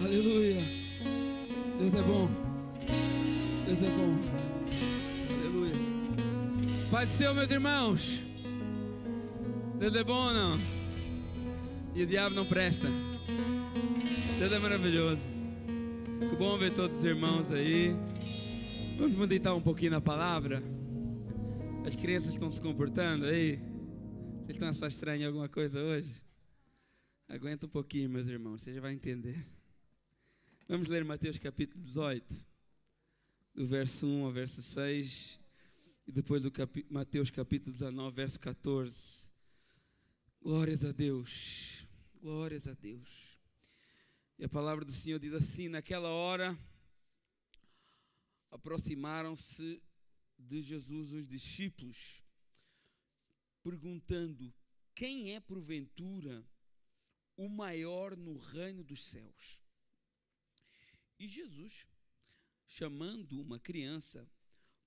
Aleluia. Deus é bom. Deus é bom. Aleluia. Pai do céu, meus irmãos. Deus é bom ou não? E o diabo não presta. Deus é maravilhoso. Que bom ver todos os irmãos aí. Vamos meditar um pouquinho na palavra. As crianças estão se comportando aí. Vocês estão achando estranho alguma coisa hoje? Aguenta um pouquinho, meus irmãos, você já vai entender. Vamos ler Mateus capítulo 18, do verso 1 ao verso 6, e depois do Mateus capítulo 19, verso 14. Glórias a Deus, glórias a Deus. E a palavra do Senhor diz assim: naquela hora aproximaram-se de Jesus os discípulos, perguntando: quem é porventura o maior no reino dos céus? E Jesus, chamando uma criança,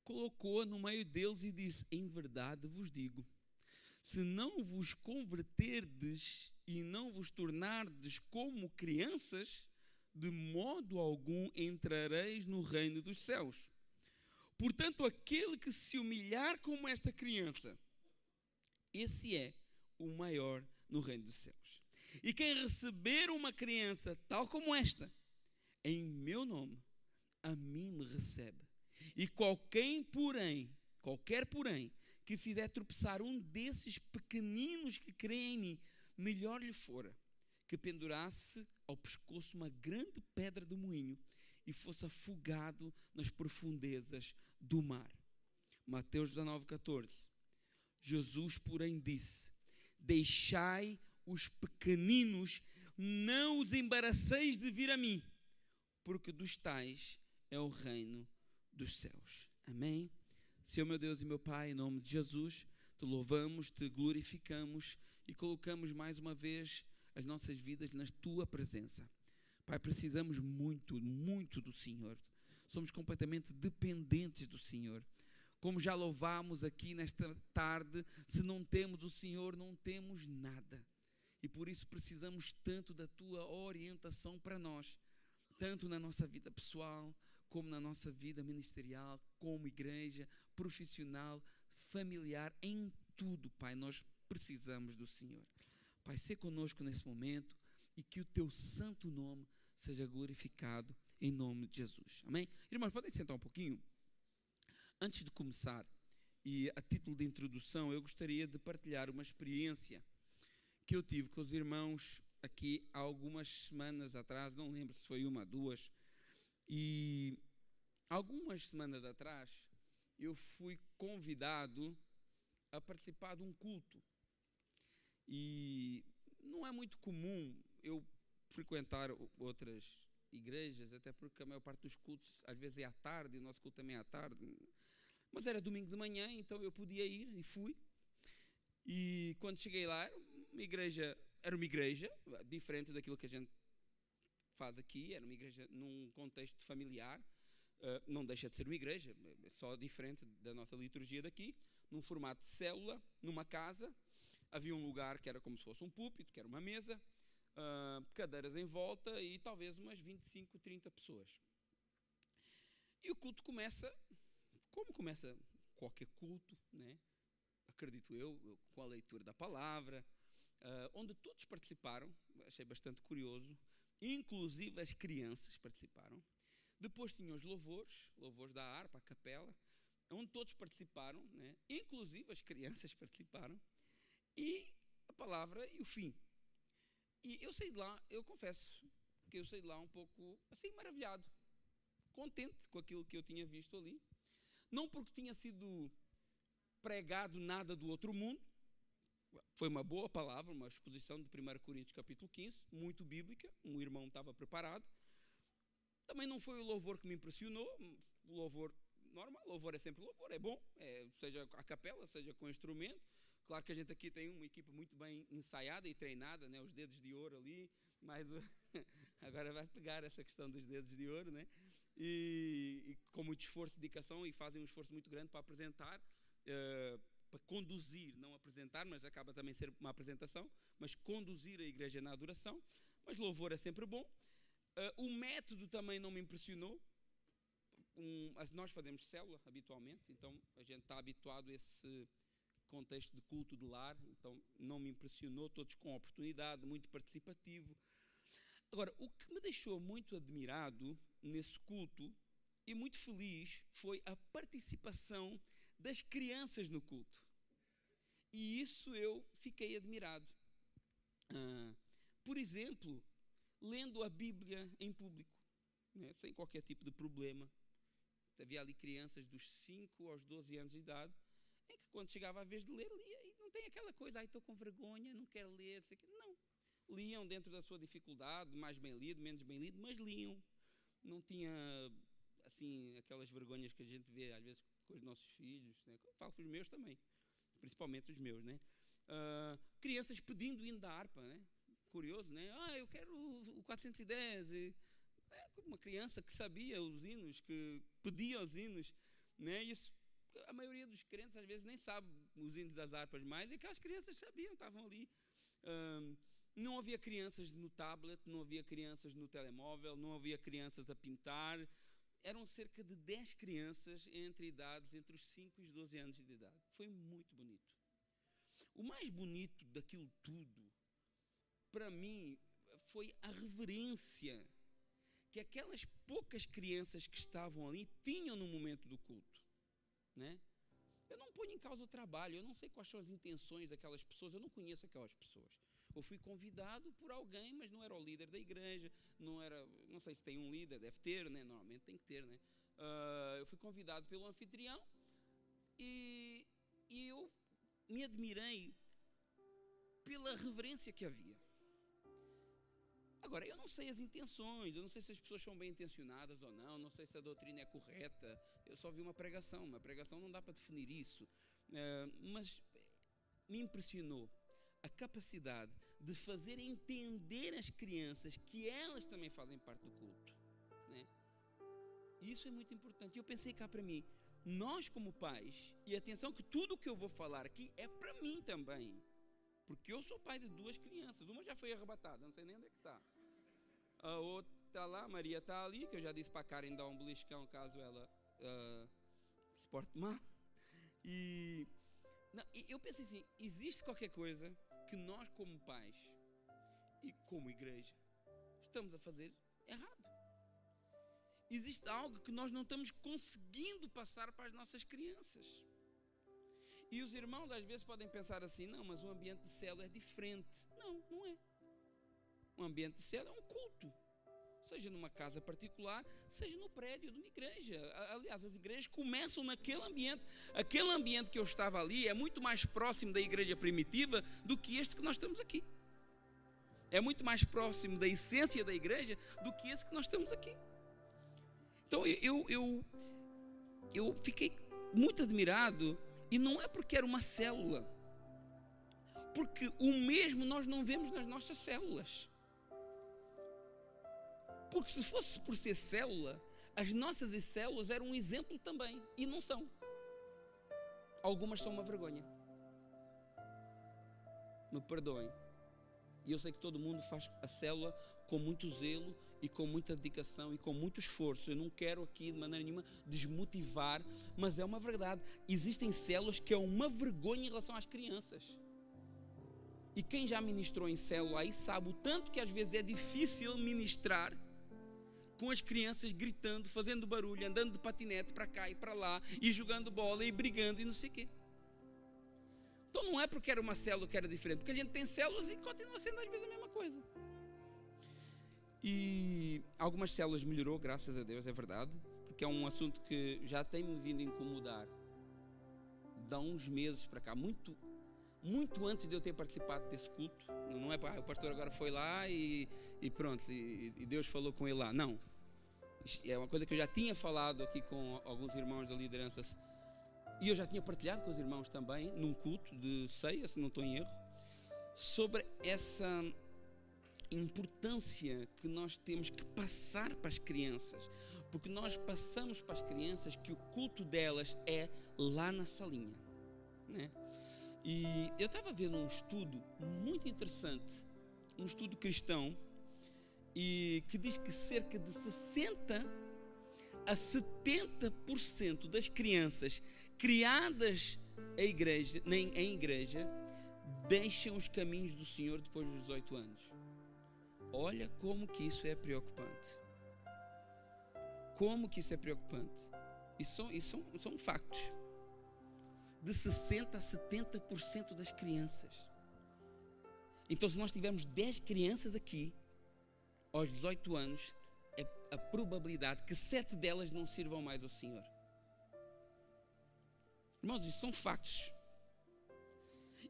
colocou-a no meio deles e disse: em verdade vos digo, se não vos converterdes e não vos tornardes como crianças, de modo algum entrareis no reino dos céus. Portanto, aquele que se humilhar como esta criança, esse é o maior no reino dos céus. E quem receber uma criança tal como esta, em meu nome, a mim me recebe. E qualquer porém, que fizer tropeçar um desses pequeninos que creem em mim, melhor lhe fora que pendurasse ao pescoço uma grande pedra de moinho e fosse afogado nas profundezas do mar. Mateus 19, 14. Jesus, porém, disse: deixai os pequeninos, não os embaraceis de vir a mim, porque dos tais é o reino dos céus. Amém? Senhor meu Deus e meu Pai, em nome de Jesus, te louvamos, te glorificamos e colocamos mais uma vez as nossas vidas na tua presença. Pai, precisamos muito, muito do Senhor. Somos completamente dependentes do Senhor. Como já louvamos aqui nesta tarde, se não temos o Senhor, não temos nada. E por isso precisamos tanto da tua orientação para nós, tanto na nossa vida pessoal, como na nossa vida ministerial, como igreja, profissional, familiar, em tudo, Pai, nós precisamos do Senhor. Pai, sê conosco nesse momento e que o teu santo nome seja glorificado em nome de Jesus. Amém? Irmãos, podem sentar um pouquinho? Antes de começar, e a título de introdução, eu gostaria de partilhar uma experiência que eu tive com os irmãos aqui há algumas semanas atrás, não lembro se foi uma ou duas, e algumas semanas atrás eu fui convidado a participar de um culto. E não é muito comum eu frequentar outras igrejas, até porque a maior parte dos cultos às vezes é à tarde, e o nosso culto também é à tarde, mas era domingo de manhã, então eu podia ir e fui. E quando cheguei lá, era uma igreja diferente daquilo que a gente faz aqui, era uma igreja num contexto familiar, não deixa de ser uma igreja, é só diferente da nossa liturgia daqui, num formato de célula, numa casa. Havia um lugar que era como se fosse um púlpito, que era uma mesa, cadeiras em volta e talvez umas 25, 30 pessoas. E o culto começa, como começa qualquer culto, né? Acredito eu, com a leitura da palavra, onde todos participaram. Achei bastante curioso, inclusive as crianças participaram. Depois tinham os louvores da harpa, a capela, onde todos participaram, né? Inclusive as crianças participaram, e a palavra e o fim. E eu saí de lá, eu confesso que eu saí de lá um pouco assim maravilhado, contente com aquilo que eu tinha visto ali, não porque tinha sido pregado nada do outro mundo. Foi uma boa palavra, uma exposição de 1 Coríntios capítulo 15, muito bíblica, um irmão estava preparado. Também não foi o louvor que me impressionou, o louvor normal, louvor é sempre louvor, é bom, seja a capela, seja com instrumento. Claro que a gente aqui tem uma equipe muito bem ensaiada e treinada, né? Os dedos de ouro ali, mas agora vai pegar essa questão dos dedos de ouro, né? E com muito esforço e dedicação, e fazem um esforço muito grande para apresentar, para conduzir, não apresentar, mas acaba também ser uma apresentação, mas conduzir a igreja na adoração. Mas louvor é sempre bom. O método também não me impressionou. Nós fazemos célula habitualmente, então a gente está habituado a esse contexto de culto de lar, então não me impressionou, todos com oportunidade, muito participativo. Agora, o que me deixou muito admirado nesse culto e muito feliz foi a participação das crianças no culto. E isso eu fiquei admirado. Por exemplo, lendo a Bíblia em público, né, sem qualquer tipo de problema. Havia ali crianças dos 5 aos 12 anos de idade, em que quando chegava a vez de ler, lia, e não tem aquela coisa, estou com vergonha, não quero ler, não. Liam dentro da sua dificuldade, mais bem lido, menos bem lido, mas liam. Não tinha, assim, aquelas vergonhas que a gente vê, às vezes, com os nossos filhos, né? Eu falo com os meus também, principalmente os meus, né? Crianças pedindo o hino da harpa, né? Curioso, né? Eu quero o 410, uma criança que sabia os hinos, que pedia os hinos, né? Isso, a maioria dos crentes às vezes nem sabe os hinos das harpas mais, e aquelas crianças sabiam, estavam ali. Não havia crianças no tablet, não havia crianças no telemóvel, não havia crianças a pintar. Eram cerca de 10 crianças entre os 5 e os 12 anos de idade. Foi muito bonito. O mais bonito daquilo tudo, para mim, foi a reverência que aquelas poucas crianças que estavam ali tinham no momento do culto, né? Eu não ponho em causa o trabalho, eu não sei quais são as intenções daquelas pessoas, eu não conheço aquelas pessoas. Eu fui convidado por alguém, mas não era o líder da igreja, não sei se tem um líder, deve ter, né? Normalmente tem que ter, né? Eu fui convidado pelo anfitrião e eu me admirei pela reverência que havia. Agora, eu não sei as intenções, eu não sei se as pessoas são bem intencionadas ou não sei se a doutrina é correta, eu só vi uma pregação não dá para definir isso, mas me impressionou a capacidade de fazer entender às crianças que elas também fazem parte do culto, né? E isso é muito importante. E eu pensei cá para mim, nós como pais, e atenção que tudo o que eu vou falar aqui é para mim também, porque eu sou pai de 2 crianças, uma já foi arrebatada, não sei nem onde é que está. A outra está lá, a Maria está ali, que eu já disse para a Karen dar um beliscão caso ela se porte mal. E eu pensei assim, existe qualquer coisa que nós como pais e como igreja estamos a fazer errado. Existe algo que nós não estamos conseguindo passar para as nossas crianças. E os irmãos às vezes podem pensar assim, não, mas o ambiente de célula é diferente. Não, não é. Um ambiente de célula é um culto, seja numa casa particular, seja no prédio de uma igreja. Aliás, as igrejas começam naquele ambiente. Aquele ambiente que eu estava ali é muito mais próximo da igreja primitiva do que este que nós estamos aqui. É muito mais próximo da essência da igreja do que esse que nós estamos aqui. Então eu fiquei muito admirado, e não é porque era uma célula, porque o mesmo nós não vemos nas nossas células. Porque se fosse por ser célula, as nossas células eram um exemplo também, e não são. Algumas são uma vergonha. Me perdoem. E eu sei que todo mundo faz a célula com muito zelo e com muita dedicação e com muito esforço. Eu não quero aqui de maneira nenhuma desmotivar, mas é uma verdade. Existem células que é uma vergonha em relação às crianças. E quem já ministrou em célula aí sabe o tanto que às vezes é difícil ministrar com as crianças gritando, fazendo barulho, andando de patinete para cá e para lá, e jogando bola e brigando e não sei o quê. Então não é porque era uma célula que era diferente, porque a gente tem células e continua sendo às vezes a mesma coisa. E algumas células melhorou, graças a Deus, é verdade, porque é um assunto que já tem-me vindo a incomodar de há uns meses para cá, muito antes de eu ter participado desse culto. Não é o pastor agora foi lá e pronto, e Deus falou com ele lá. Não, é uma coisa que eu já tinha falado aqui com alguns irmãos da liderança, e eu já tinha partilhado com os irmãos também num culto de ceia, se não estou em erro, sobre essa importância que nós temos que passar para as crianças, porque nós passamos para as crianças que o culto delas é lá na salinha, né? E eu estava vendo um estudo muito interessante, um estudo cristão, e que diz que cerca de 60 a 70% das crianças criadas em igreja deixam os caminhos do Senhor depois dos 18 anos. Olha como que isso é preocupante. Como que isso é preocupante. Isso são factos. De 60 a 70% das crianças. Então, se nós tivermos 10 crianças aqui, aos 18 anos, é a probabilidade que 7 delas não sirvam mais ao Senhor. Irmãos, isso são factos.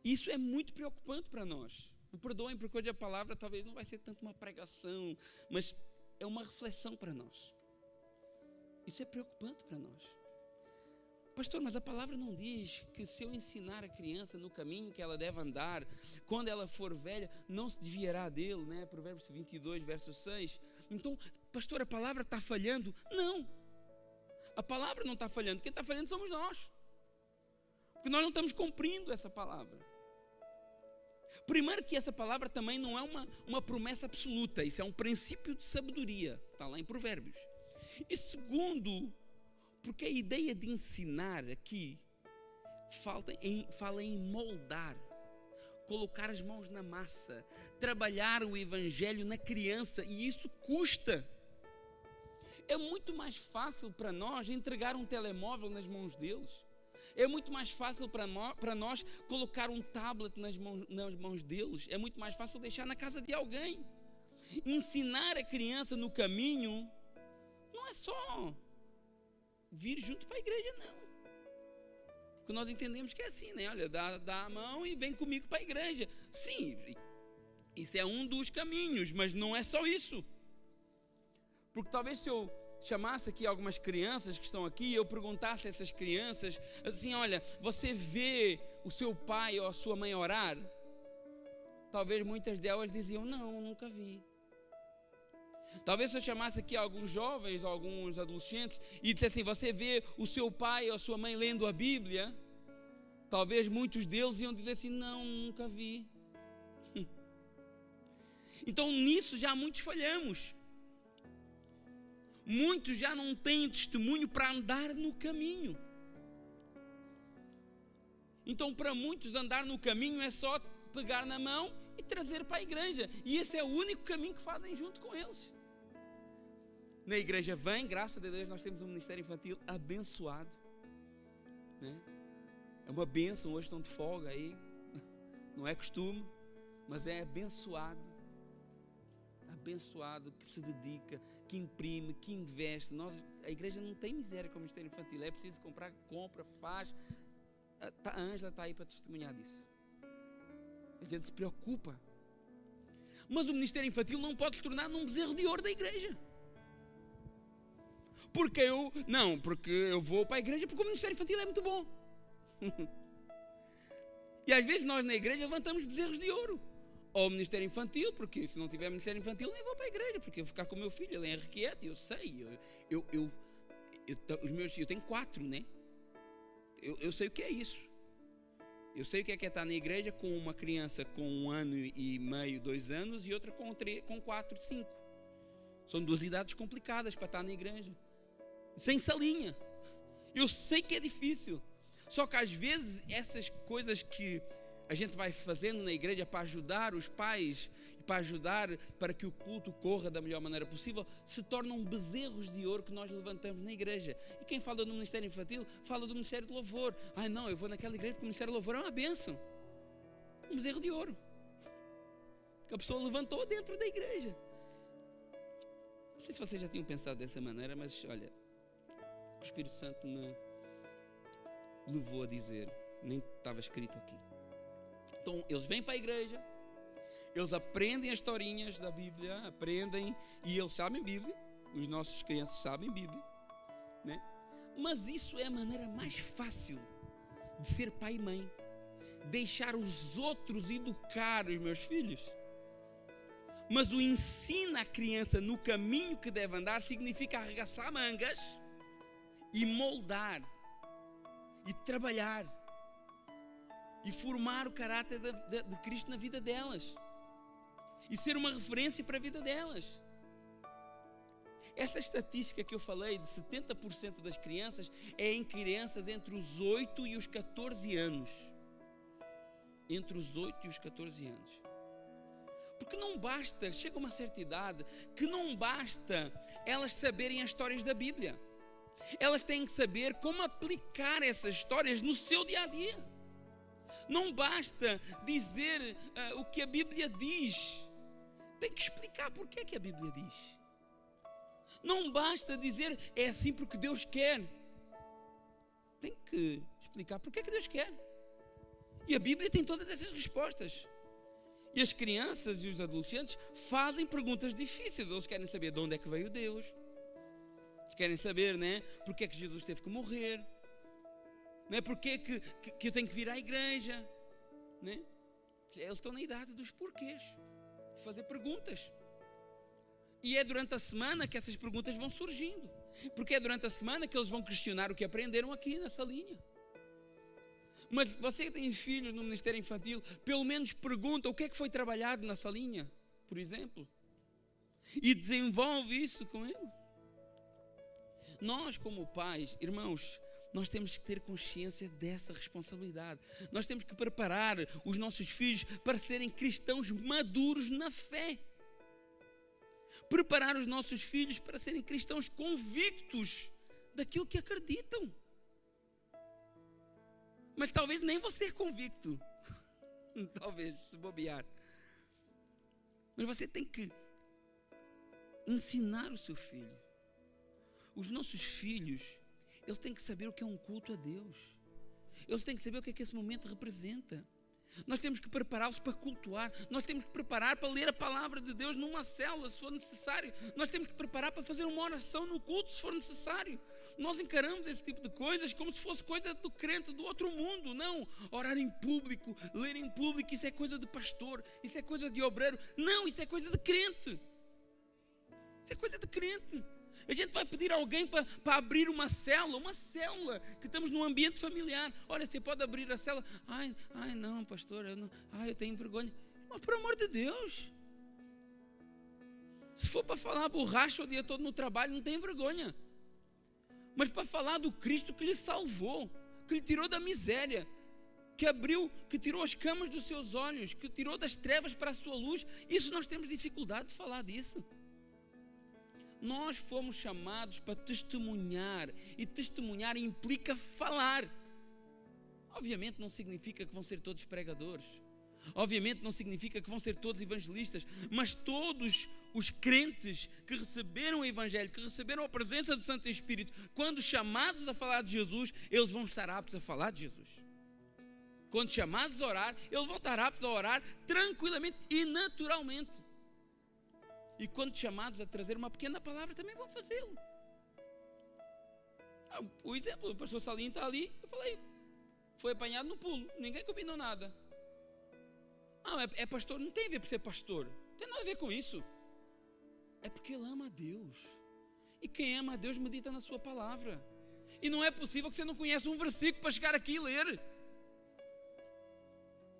Isso é muito preocupante para nós. Me perdoem, porque hoje a palavra talvez não vai ser tanto uma pregação, mas é uma reflexão para nós. Isso é preocupante para nós. Pastor, mas a palavra não diz que se eu ensinar a criança no caminho que ela deve andar, quando ela for velha, não se desviará dele, né? Provérbios 22, verso 6. Então, pastor, a palavra está falhando? Não. A palavra não está falhando. Quem está falhando somos nós. Porque nós não estamos cumprindo essa palavra. Primeiro que essa palavra também não é uma promessa absoluta. Isso é um princípio de sabedoria. Está lá em Provérbios. E segundo, porque a ideia de ensinar aqui fala em moldar, colocar as mãos na massa, trabalhar o evangelho na criança, e isso custa. É muito mais fácil para nós entregar um telemóvel nas mãos deles. É muito mais fácil para nós colocar um tablet nas mãos deles. É muito mais fácil deixar na casa de alguém. Ensinar a criança no caminho não é só vir junto para a igreja, não. Porque nós entendemos que é assim, né? Olha, dá a mão e vem comigo para a igreja. Sim, isso é um dos caminhos, mas não é só isso. Porque talvez se eu chamasse aqui algumas crianças que estão aqui, eu perguntasse a essas crianças assim: olha, você vê o seu pai ou a sua mãe orar? Talvez muitas delas diziam: não, nunca vi. Talvez se eu chamasse aqui alguns jovens, alguns adolescentes e dissesse assim: você vê o seu pai ou a sua mãe lendo a Bíblia? Talvez muitos deles iam dizer assim: não, nunca vi. Então nisso já muitos falhamos. Muitos já não têm testemunho para andar no caminho. Então para muitos andar no caminho é só pegar na mão e trazer para a igreja. E esse é o único caminho que fazem junto com eles. Na igreja vem, graças a Deus nós temos um ministério infantil abençoado, né? É uma bênção, hoje estão de folga aí, não é costume, mas é abençoado, que se dedica, que imprime, que investe. A igreja não tem miséria com o ministério infantil, é preciso comprar, compra, faz. A Ângela está aí para testemunhar disso. A gente se preocupa, mas o ministério infantil não pode se tornar num bezerro de ouro da igreja. Porque eu vou para a igreja porque o ministério infantil é muito bom. E às vezes nós na igreja levantamos bezerros de ouro. Ou o ministério infantil, porque se não tiver ministério infantil nem vou para a igreja, porque eu vou ficar com o meu filho, ele é irrequieto, eu sei. Eu tenho 4, né? Eu sei o que é isso. Eu sei o que é estar na igreja com uma criança com 1 ano e meio, 2 anos, e outra com 4, 5. São 2 idades complicadas para estar na igreja. Sem salinha. Eu sei que é difícil. Só que às vezes essas coisas que a gente vai fazendo na igreja para ajudar os pais, para ajudar para que o culto corra da melhor maneira possível, se tornam bezerros de ouro que nós levantamos na igreja. E quem fala do ministério infantil, fala do ministério de louvor. Não, eu vou naquela igreja porque o ministério de louvor é uma bênção. Um bezerro de ouro que a pessoa levantou dentro da igreja. Não sei se vocês já tinham pensado dessa maneira, mas olha, o Espírito Santo me levou a dizer, nem estava escrito aqui. Então eles vêm para a igreja, eles aprendem as historinhas da Bíblia, aprendem, e eles sabem Bíblia, os nossos crianças sabem Bíblia, né? Mas isso é a maneira mais fácil de ser pai e mãe, deixar os outros educar os meus filhos. Mas o ensino à criança no caminho que deve andar significa arregaçar mangas e moldar e trabalhar e formar o caráter de Cristo na vida delas e ser uma referência para a vida delas. Essa estatística que eu falei de 70% das crianças é em crianças entre os 8 e os 14 anos. Entre os 8 e os 14 anos. Porque não basta, chega uma certa idade, que não basta elas saberem as histórias da Bíblia. Elas têm que saber como aplicar essas histórias no seu dia a dia. Não basta dizer o que a Bíblia diz. Tem que explicar porque é que a Bíblia diz. Não basta dizer é assim porque Deus quer. Tem que explicar porque é que Deus quer. E a Bíblia tem todas essas respostas. E as crianças e os adolescentes fazem perguntas difíceis. Eles querem saber de onde é que veio Deus. Eles querem saber, né, porque é que Jesus teve que morrer. Né, porque é que eu tenho que vir à igreja. Né? Eles estão na idade dos porquês. De fazer perguntas. E é durante a semana que essas perguntas vão surgindo. Porque é durante a semana que eles vão questionar o que aprenderam aqui nessa linha. Mas você que tem filhos no Ministério Infantil, pelo menos pergunta o que é que foi trabalhado nessa linha, por exemplo. E desenvolve isso com ele. Nós como pais, irmãos, nós temos que ter consciência dessa responsabilidade. Nós temos que preparar os nossos filhos para serem cristãos maduros na fé. Preparar os nossos filhos para serem cristãos convictos daquilo que acreditam. Mas talvez nem você é convicto. Talvez, se bobear. Mas você tem que ensinar o seu filho. Os nossos filhos, eles têm que saber o que é um culto a Deus. Eles têm que saber o que é que esse momento representa. Nós temos que prepará-los para cultuar. Nós temos que preparar para ler a palavra de Deus numa célula, se for necessário. Nós temos que preparar para fazer uma oração no culto, se for necessário. Nós encaramos esse tipo de coisas como se fosse coisa do crente do outro mundo. Não, orar em público, ler em público, isso é coisa de pastor, isso é coisa de obreiro. Não, isso é coisa de crente. Isso é coisa de crente. A gente vai pedir a alguém para abrir uma célula que estamos num ambiente familiar. Olha, você pode abrir a célula. Ai não, pastor, eu tenho vergonha. Mas por amor de Deus, se for para falar borracha o dia todo no trabalho, não tem vergonha. Mas para falar do Cristo que lhe salvou, que lhe tirou da miséria, que tirou as camas dos seus olhos, que tirou das trevas para a sua luz, isso nós temos dificuldade de falar disso. Nós fomos chamados para testemunhar, e testemunhar implica falar. Obviamente não significa que vão ser todos pregadores, obviamente não significa que vão ser todos evangelistas, mas todos os crentes que receberam o Evangelho, que receberam a presença do Santo Espírito, quando chamados a falar de Jesus, eles vão estar aptos a falar de Jesus. Quando chamados a orar, eles vão estar aptos a orar tranquilamente e naturalmente. E quando chamados a trazer uma pequena palavra, também vão fazê-lo. O exemplo, o pastor Salim está ali, eu falei, foi apanhado no pulo, ninguém combinou nada. É pastor, não tem a ver por ser pastor, não tem nada a ver com isso. É porque ele ama a Deus. E quem ama a Deus medita na sua palavra. E não é possível que você não conheça um versículo para chegar aqui e ler.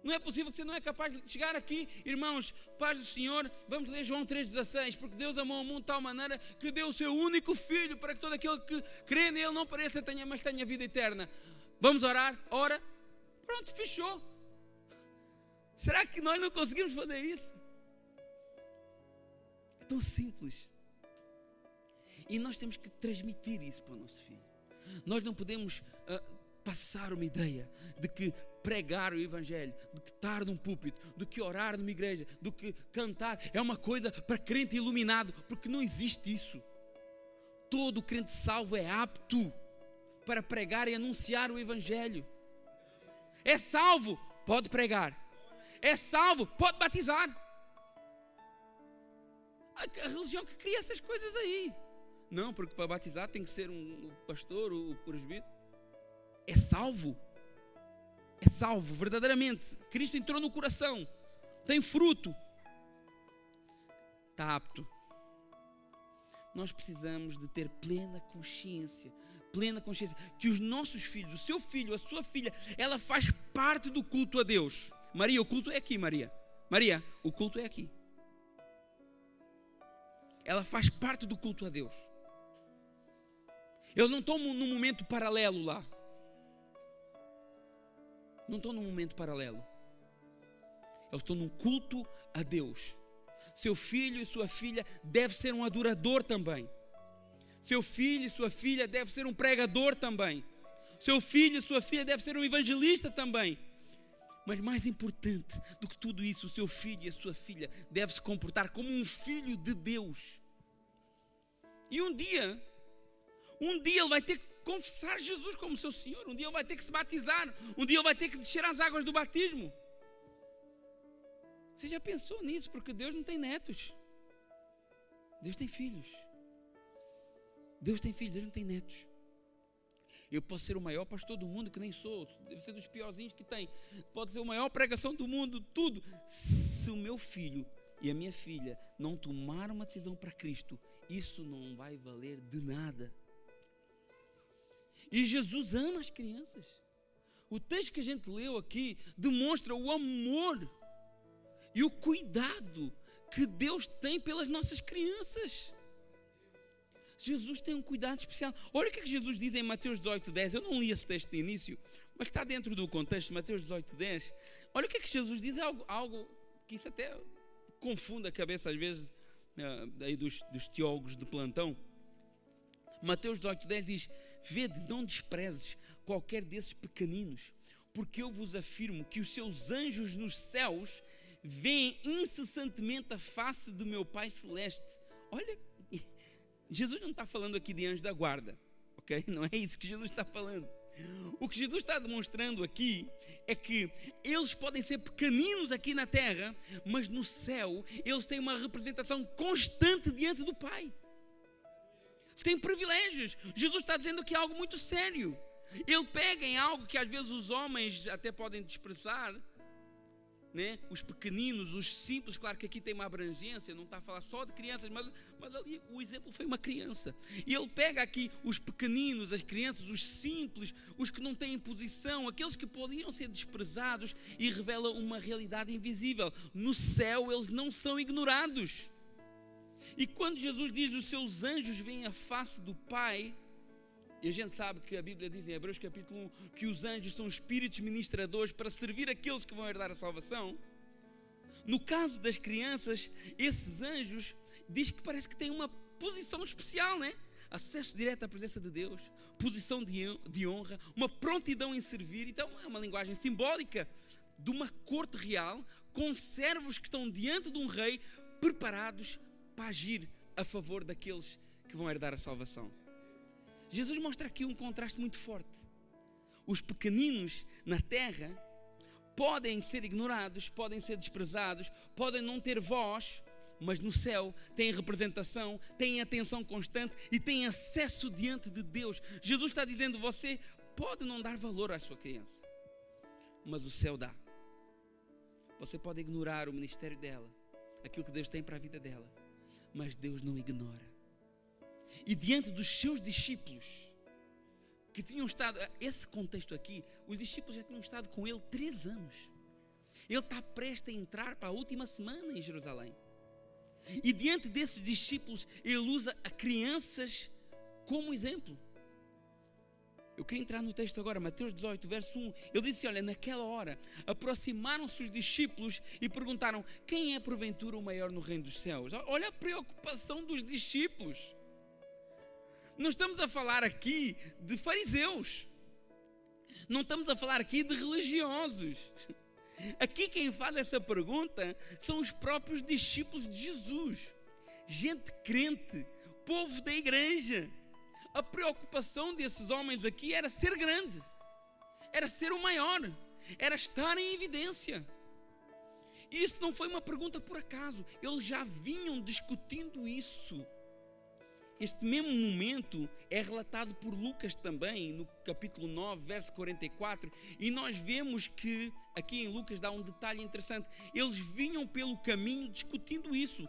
Não é possível que você não é capaz de chegar aqui, irmãos, paz do Senhor, vamos ler João 3,16, porque Deus amou o mundo de tal maneira que deu o seu único filho para que todo aquele que crê nele não pareça mas tenha vida eterna. Vamos orar? Ora, pronto, fechou. Será que nós não conseguimos fazer isso? É tão simples. E nós temos que transmitir isso para o nosso filho. Nós não podemos passar uma ideia de que pregar o Evangelho, de que estar num púlpito, de que orar numa igreja, de que cantar é uma coisa para crente iluminado, porque não existe isso. Todo crente salvo é apto para pregar e anunciar o Evangelho. É salvo, pode pregar. É salvo, pode batizar. A religião que cria essas coisas aí. Não, porque para batizar tem que ser um pastor, o presbítero. É salvo. É salvo, verdadeiramente. Cristo entrou no coração. Tem fruto. Está apto. Nós precisamos de ter plena consciência que os nossos filhos, o seu filho, a sua filha, ela faz parte do culto a Deus. Maria, o culto é aqui, Maria. Maria, o culto é aqui. ela faz parte do culto a Deus. Eles não estão num momento paralelo lá. Não estão num momento paralelo. Eles estão num culto a Deus. Seu filho e sua filha devem ser um adorador também. Seu filho e sua filha devem ser um pregador também. Seu filho e sua filha devem ser um evangelista também. Mas mais importante do que tudo isso, o seu filho e a sua filha devem se comportar como um filho de Deus. E um dia ele vai ter que confessar Jesus como seu Senhor. Um dia ele vai ter que se batizar. Um dia ele vai ter que descer as águas do batismo. Você já pensou nisso? Porque Deus não tem netos. Deus tem filhos. Deus tem filhos, Deus não tem netos. Eu posso ser o maior pastor do mundo, que nem sou. Devo ser dos piorzinhos que tem. Pode ser a maior pregação do mundo, tudo. Se o meu filho e a minha filha não tomaram uma decisão para Cristo, isso não vai valer de nada. E Jesus ama as crianças. O texto que a gente leu aqui demonstra o amor e o cuidado que Deus tem pelas nossas crianças. Jesus tem um cuidado especial. Olha o que Jesus diz em Mateus 18:10. Eu não li esse texto no início, mas está dentro do contexto, Mateus 18:10. Olha o que Jesus diz, algo que isso até confunde a cabeça às vezes aí dos teólogos de plantão. Mateus 18:10 diz: vede, não desprezes qualquer desses pequeninos, porque eu vos afirmo que os seus anjos nos céus veem incessantemente a face do meu Pai Celeste. Olha, Jesus não está falando aqui de anjo da guarda, ok? Não é isso que Jesus está falando. O que Jesus está demonstrando aqui é que eles podem ser pequeninos aqui na terra, mas no céu eles têm uma representação constante diante do Pai. Eles têm privilégios. Jesus está dizendo aqui algo muito sério. Ele pega em algo que às vezes os homens até podem desprezar, né? Os pequeninos, os simples. Claro que aqui tem uma abrangência, não está a falar só de crianças, mas ali o exemplo foi uma criança. E ele pega aqui os pequeninos, as crianças, os simples, os que não têm posição, aqueles que podiam ser desprezados, e revela uma realidade invisível. No céu eles não são ignorados. E quando Jesus diz os seus anjos veem a face do Pai, e a gente sabe que a Bíblia diz em Hebreus capítulo 1 que os anjos são espíritos ministradores para servir aqueles que vão herdar a salvação. No caso das crianças, esses anjos diz que parece que têm uma posição especial, né? Acesso direto à presença de Deus, posição de honra, uma prontidão em servir. Então é uma linguagem simbólica de uma corte real, com servos que estão diante de um rei, preparados para agir a favor daqueles que vão herdar a salvação. Jesus mostra aqui um contraste muito forte. Os pequeninos na terra podem ser ignorados, podem ser desprezados, podem não ter voz, mas no céu têm representação, têm atenção constante e têm acesso diante de Deus. Jesus está dizendo: você pode não dar valor à sua criança, mas o céu dá. Você pode ignorar o ministério dela, aquilo que Deus tem para a vida dela, mas Deus não ignora. E diante dos seus discípulos, que tinham estado, esse contexto aqui, os discípulos já tinham estado com ele 3 anos. Ele está prestes a entrar para a última semana em Jerusalém. E diante desses discípulos, ele usa a crianças como exemplo. Eu queria entrar no texto agora, Mateus 18, verso 1. Ele disse: olha, naquela hora aproximaram-se os discípulos e perguntaram: quem é porventura o maior no reino dos céus? Olha a preocupação dos discípulos. Não estamos a falar aqui de fariseus. Não estamos a falar aqui de religiosos. Aqui quem faz essa pergunta são os próprios discípulos de Jesus. Gente crente, povo da igreja. A preocupação desses homens aqui era ser grande, era ser o maior, era estar em evidência. E isso não foi uma pergunta por acaso. Eles já vinham discutindo isso. Este mesmo momento é relatado por Lucas também, no capítulo 9, verso 44, e nós vemos que, aqui em Lucas dá um detalhe interessante, eles vinham pelo caminho discutindo isso,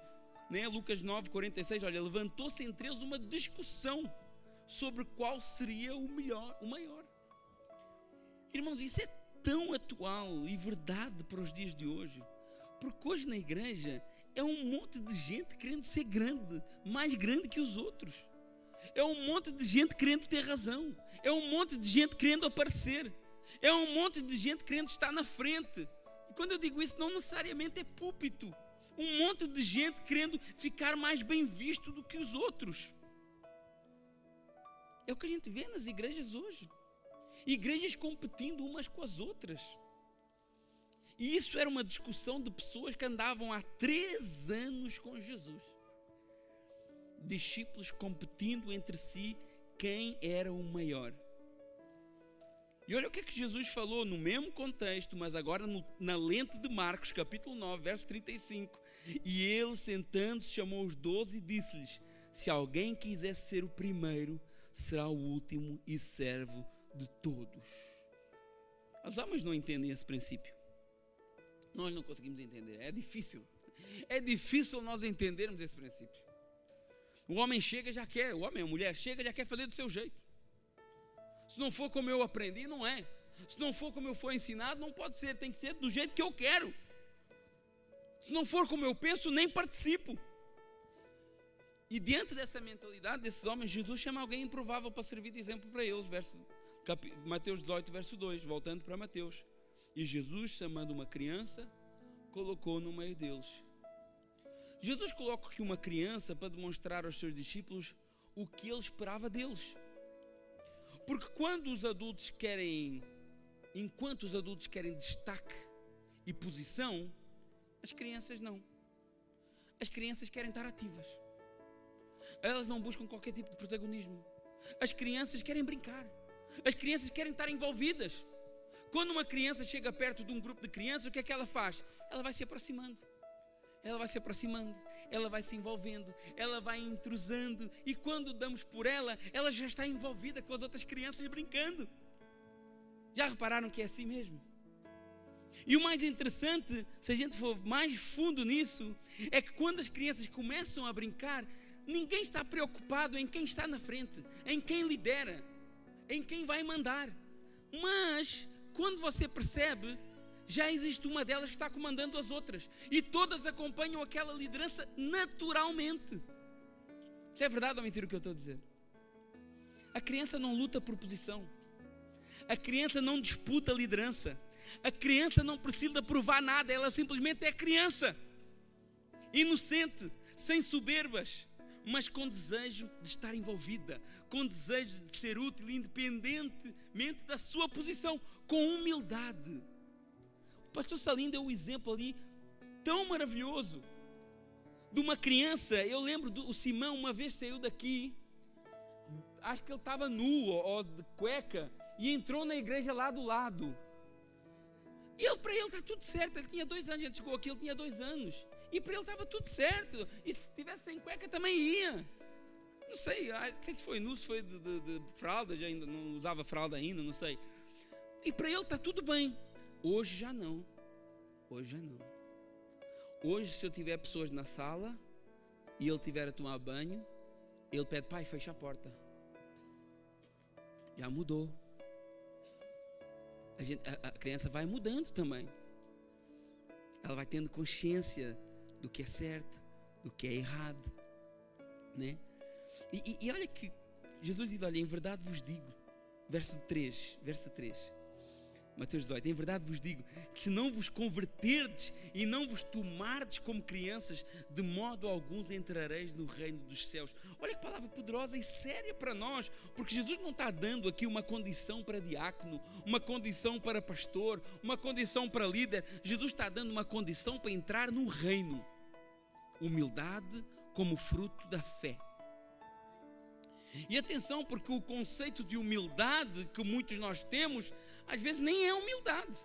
né? Lucas 9, 46, olha, levantou-se entre eles uma discussão sobre qual seria o maior. Irmãos, isso é tão atual e verdade para os dias de hoje, porque hoje na igreja é um monte de gente querendo ser grande, mais grande que os outros. É um monte de gente querendo ter razão. É um monte de gente querendo aparecer. É um monte de gente querendo estar na frente. E quando eu digo isso, não necessariamente é púlpito. Um monte de gente querendo ficar mais bem visto do que os outros. É o que a gente vê nas igrejas hoje. Igrejas competindo umas com as outras. E isso era uma discussão de pessoas que andavam há 3 anos com Jesus. Discípulos competindo entre si quem era o maior. E olha o que é que Jesus falou no mesmo contexto, mas agora na lente de Marcos, capítulo 9, verso 35. E ele, sentando-se, chamou os 12 e disse-lhes: se alguém quiser ser o primeiro, será o último e servo de todos. Os homens não entendem esse princípio. Nós não conseguimos entender, é difícil. É difícil nós entendermos esse princípio. O homem chega já quer, o homem, a mulher chega já quer fazer do seu jeito. Se não for como eu aprendi, não é. Se não for como eu fui ensinado, não pode ser, tem que ser do jeito que eu quero. Se não for como eu penso, nem participo. E diante dessa mentalidade desses homens, Jesus chama alguém improvável para servir de exemplo para eles. Mateus 18, verso 2, voltando para Mateus. E Jesus, chamando uma criança, colocou no meio deles. Jesus coloca aqui uma criança para demonstrar aos seus discípulos o que ele esperava deles. Porque enquanto os adultos querem destaque e posição, as crianças não. As crianças querem estar ativas. Elas não buscam qualquer tipo de protagonismo. As crianças querem brincar. As crianças querem estar envolvidas. Quando uma criança chega perto de um grupo de crianças, o que é que ela faz? Ela vai se aproximando. Ela vai se aproximando, ela vai se envolvendo, ela vai intrusando, e quando damos por ela, ela já está envolvida com as outras crianças brincando. Já repararam que é assim mesmo? E o mais interessante, se a gente for mais fundo nisso, é que quando as crianças começam a brincar, ninguém está preocupado em quem está na frente, em quem lidera, em quem vai mandar. Mas, quando você percebe, já existe uma delas que está comandando as outras. E todas acompanham aquela liderança naturalmente. Isso é verdade ou mentira o que eu estou a dizer? A criança não luta por posição. A criança não disputa liderança. A criança não precisa provar nada. Ela simplesmente é criança. Inocente, sem soberbas, mas com desejo de estar envolvida, com desejo de ser útil, independentemente da sua posição, com humildade. O pastor Salim deu um exemplo ali tão maravilhoso de uma criança. Eu lembro o Simão uma vez saiu daqui, acho que ele estava nu ou de cueca, e entrou na igreja lá do lado. E para ele está tudo certo. Ele tinha 2 anos, a gente chegou aqui, ele tinha 2 anos, e para ele estava tudo certo. E se estivesse sem cueca também ia. Não sei se foi nu, se foi de fralda, já ainda não usava fralda ainda, não sei. E para ele está tudo bem. Hoje já não. Hoje, se eu tiver pessoas na sala e ele tiver a tomar banho, ele pede: pai, fecha a porta. Já mudou. A criança vai mudando também. Ela vai tendo consciência do que é certo, do que é errado, né? E olha que Jesus diz: olha, em verdade vos digo, verso 3, Mateus 18, em verdade vos digo que se não vos converterdes e não vos tomardes como crianças, de modo algum entrareis no reino dos céus. Olha que palavra poderosa e séria para nós, porque Jesus não está dando aqui uma condição para diácono, uma condição para pastor, uma condição para líder. Jesus está dando uma condição para entrar no reino: humildade como fruto da fé. E atenção, porque o conceito de humildade que muitos nós temos, às vezes nem é humildade.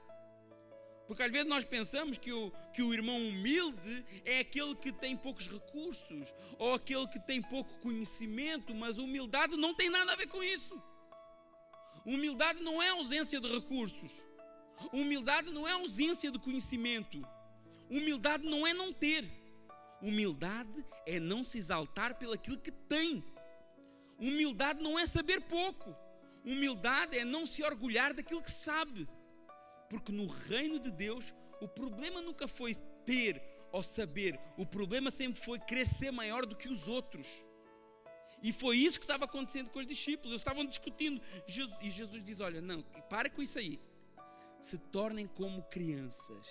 Porque às vezes nós pensamos que o irmão humilde é aquele que tem poucos recursos, ou aquele que tem pouco conhecimento, mas humildade não tem nada a ver com isso. Humildade não é ausência de recursos. Humildade não é ausência de conhecimento. Humildade não é não ter. Humildade é não se exaltar pelo aquilo que tem. Humildade não é saber pouco. Humildade é não se orgulhar daquilo que sabe. Porque no reino de Deus, o problema nunca foi ter ao saber, o problema sempre foi querer ser maior do que os outros. E foi isso que estava acontecendo com os discípulos. Eles estavam discutindo. E Jesus diz, olha, não, para com isso aí. Se tornem como crianças.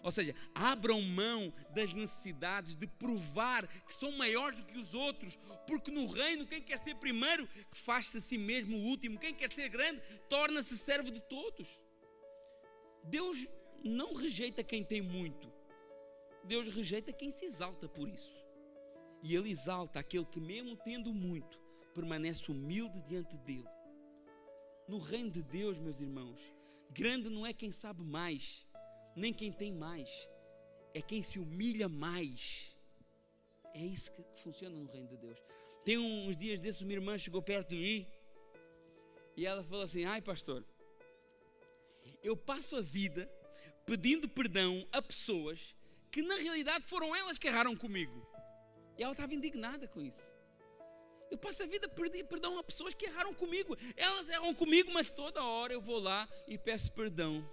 Ou seja, abram mão das necessidades de provar que são maiores do que os outros. Porque no reino, quem quer ser primeiro, que faz-se a si mesmo o último. Quem quer ser grande, torna-se servo de todos. Deus não rejeita quem tem muito. Deus rejeita quem se exalta por isso. E Ele exalta aquele que, mesmo tendo muito, permanece humilde diante dEle. No reino de Deus, meus irmãos, grande não é quem sabe mais, nem quem tem mais, é quem se humilha mais. É isso que funciona no reino de Deus. Tem uns dias desses, uma irmã chegou perto de mim e ela falou assim, ai pastor, eu passo a vida pedindo perdão a pessoas que na realidade foram elas que erraram comigo. E ela estava indignada com isso. Eu passo a vida a pedir perdão a pessoas que erraram comigo. Elas erram comigo, mas toda hora eu vou lá e peço perdão.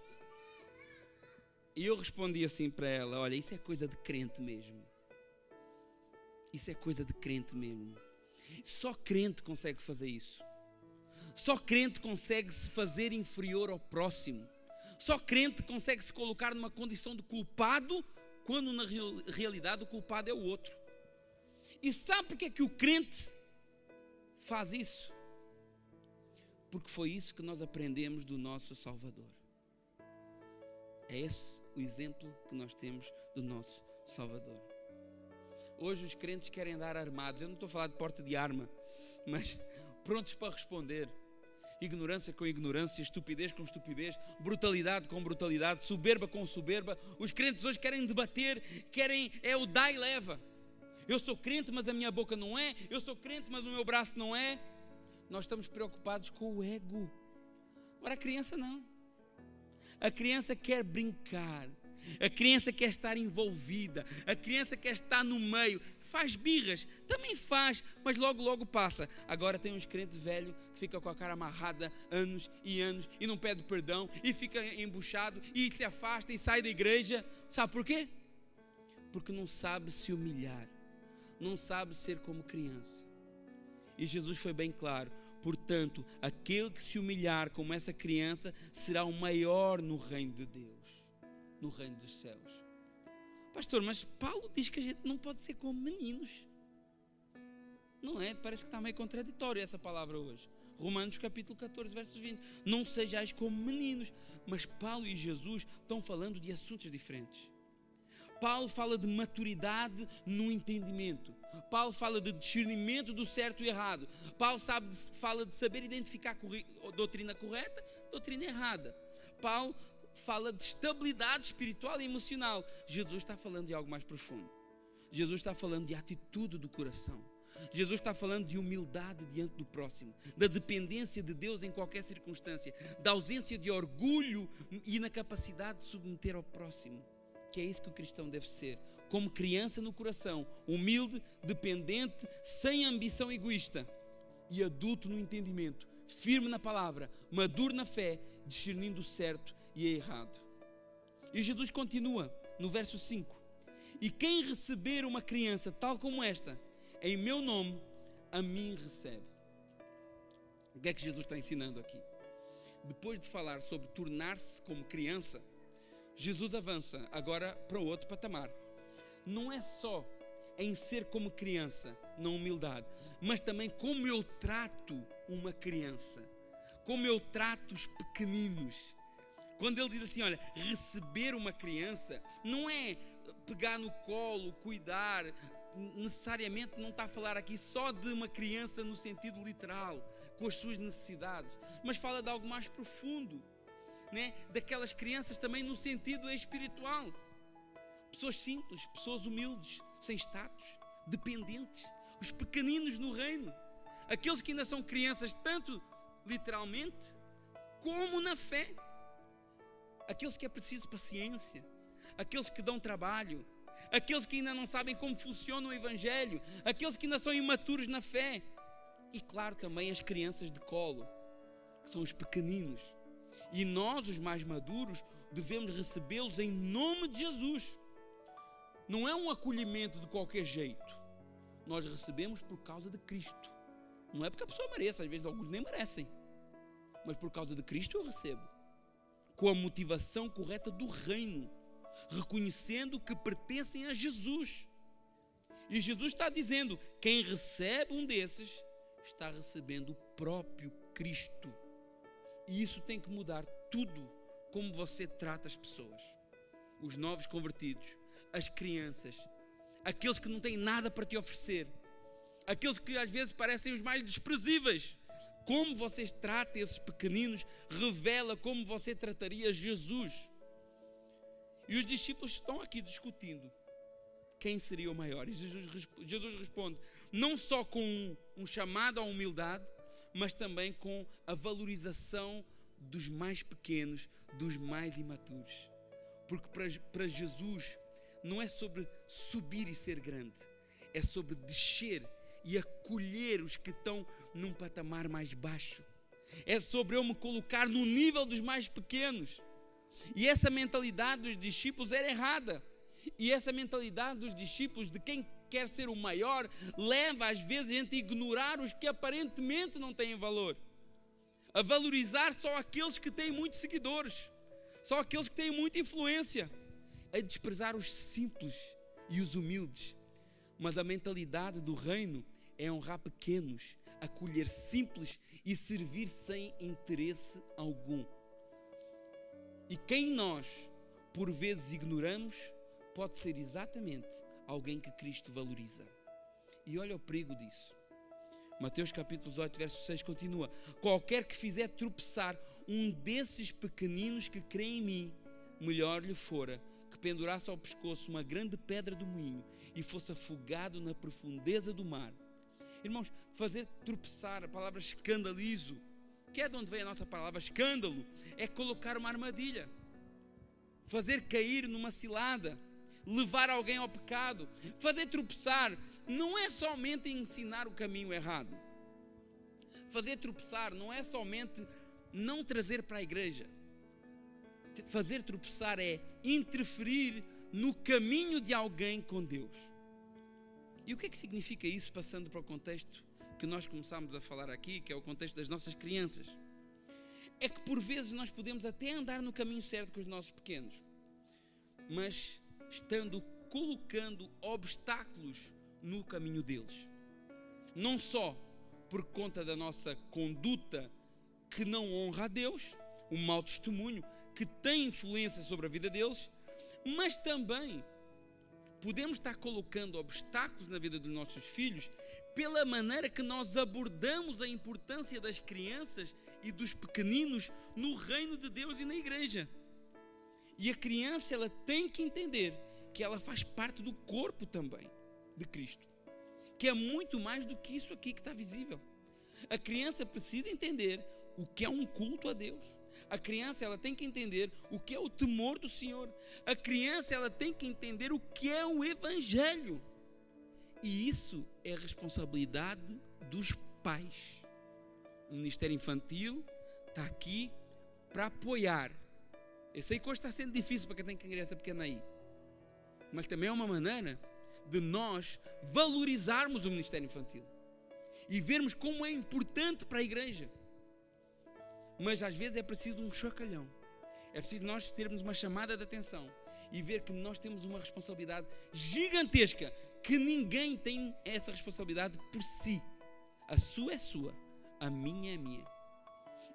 E eu respondi assim para ela, olha, isso é coisa de crente mesmo. Isso é coisa de crente mesmo. Só crente consegue fazer isso. Só crente consegue se fazer inferior ao próximo. Só crente consegue se colocar numa condição de culpado, quando na realidade o culpado é o outro. E sabe porque é que o crente faz isso? Porque foi isso que nós aprendemos do nosso Salvador. É esse o exemplo que nós temos do nosso Salvador. Hoje os crentes querem andar armados. Eu não estou a falar de porte de arma, mas prontos para responder. Ignorância com ignorância, estupidez com estupidez, brutalidade com brutalidade, soberba com soberba. Os crentes hoje querem debater, é o dá e leva. Eu sou crente, mas a minha boca não é. Eu sou crente, mas o meu braço não é. Nós estamos preocupados com o ego. Agora a criança não. A criança quer brincar. A criança quer estar envolvida. A criança quer estar no meio. Faz birras, também faz, mas logo, logo passa. Agora tem uns crentes velhos que ficam com a cara amarrada anos e não pede perdão e fica embuchado e se afasta e sai da igreja. Sabe por quê? Porque não sabe se humilhar. Não sabe ser como criança. E Jesus foi bem claro. Portanto, aquele que se humilhar como essa criança será o maior no reino de Deus, no reino dos céus. Pastor, mas Paulo diz que a gente não pode ser como meninos. Não é? Parece que está meio contraditório essa palavra hoje. Romanos capítulo 14, versos 20. Não sejais como meninos. Mas Paulo e Jesus estão falando de assuntos diferentes. Paulo fala de maturidade no entendimento. Paulo fala de discernimento do certo e errado. Paulo fala de saber identificar a doutrina correta, doutrina errada. Paulo fala de estabilidade espiritual e emocional. Jesus está falando de algo mais profundo. Jesus está falando de atitude do coração. Jesus está falando de humildade diante do próximo, da dependência de Deus em qualquer circunstância, da ausência de orgulho e na capacidade de submeter ao próximo. Que é isso que o cristão deve ser, como criança no coração, humilde, dependente, sem ambição egoísta e adulto no entendimento, firme na palavra, maduro na fé, discernindo o certo e é errado. E Jesus continua no verso 5: e quem receber uma criança tal como esta, em meu nome, a mim recebe. O que é que Jesus está ensinando aqui? Depois de falar sobre tornar-se como criança, Jesus avança agora para outro patamar. Não é só em ser como criança, na humildade, mas também como eu trato uma criança, como eu trato os pequeninos. Quando ele diz assim, olha, receber uma criança, não é pegar no colo, cuidar, necessariamente não está a falar aqui só de uma criança no sentido literal, com as suas necessidades, mas fala de algo mais profundo, né? Daquelas crianças também no sentido espiritual. Pessoas simples, pessoas humildes, sem status, dependentes, os pequeninos no reino, aqueles que ainda são crianças tanto literalmente como na fé, aqueles que é preciso paciência, aqueles que dão trabalho, aqueles que ainda não sabem como funciona o Evangelho, aqueles que ainda são imaturos na fé, e claro também as crianças de colo, que são os pequeninos. E nós, os mais maduros, devemos recebê-los em nome de Jesus. não é um acolhimento de qualquer jeito. Nós recebemos por causa de Cristo. Não é porque a pessoa mereça, às vezes alguns nem merecem. Mas por causa de Cristo eu recebo. Com a motivação correta do reino. Reconhecendo que pertencem a Jesus. E Jesus está dizendo, quem recebe um desses, está recebendo o próprio Cristo. E isso tem que mudar tudo como você trata as pessoas. Os novos convertidos, as crianças, aqueles que não têm nada para te oferecer, aqueles que às vezes parecem os mais desprezíveis. Como vocês tratam esses pequeninos revela como você trataria Jesus. E os discípulos estão aqui discutindo quem seria o maior. E Jesus responde, não só com um chamado à humildade, mas também com a valorização dos mais pequenos, dos mais imaturos. Porque para Jesus não é sobre subir e ser grande, é sobre descer e acolher os que estão num patamar mais baixo. É sobre eu me colocar no nível dos mais pequenos. E essa mentalidade dos discípulos era errada. E essa mentalidade dos discípulos de quem quer ser o maior leva às vezes a gente a ignorar os que aparentemente não têm valor, a valorizar só aqueles que têm muitos seguidores, só aqueles que têm muita influência, a desprezar os simples e os humildes. Mas a mentalidade do reino é honrar pequenos, acolher simples e servir sem interesse algum. E quem nós por vezes ignoramos pode ser exatamente alguém que Cristo valoriza. E olha o perigo disso. Mateus capítulo 18, verso 6 continua: qualquer que fizer tropeçar um desses pequeninos que crê em mim, melhor lhe fora que pendurasse ao pescoço uma grande pedra do moinho e fosse afogado na profundeza do mar. Irmãos, fazer tropeçar, a palavra escandalizo, que é de onde vem a nossa palavra escândalo, é colocar uma armadilha, fazer cair numa cilada, levar alguém ao pecado. Fazer tropeçar não é somente ensinar o caminho errado. Fazer tropeçar não é somente não trazer para a igreja. Fazer tropeçar é interferir no caminho de alguém com Deus. E o que é que significa isso, passando para o contexto que nós começámos a falar aqui, que é o contexto das nossas crianças? É que por vezes nós podemos até andar no caminho certo com os nossos pequenos, mas estando colocando obstáculos no caminho deles. Não só por conta da nossa conduta que não honra a Deus, um mau testemunho que tem influência sobre a vida deles, mas também podemos estar colocando obstáculos na vida dos nossos filhos pela maneira que nós abordamos a importância das crianças e dos pequeninos no reino de Deus e na igreja. E a criança, ela tem que entender que ela faz parte do corpo também de Cristo, que é muito mais do que isso aqui que está visível. A criança precisa entender o que é um culto a Deus. A criança, ela tem que entender o que é o temor do Senhor. A criança, ela tem que entender o que é o Evangelho. E isso é responsabilidade dos pais. O Ministério Infantil está aqui para apoiar. Eu sei que hoje está sendo difícil para quem tem criança pequena aí, mas também é uma maneira de nós valorizarmos o Ministério Infantil e vermos como é importante para a igreja. Mas às vezes é preciso um chacalhão, é preciso nós termos uma chamada de atenção e ver que nós temos uma responsabilidade gigantesca, que ninguém tem essa responsabilidade por si. A sua é sua, a minha é minha.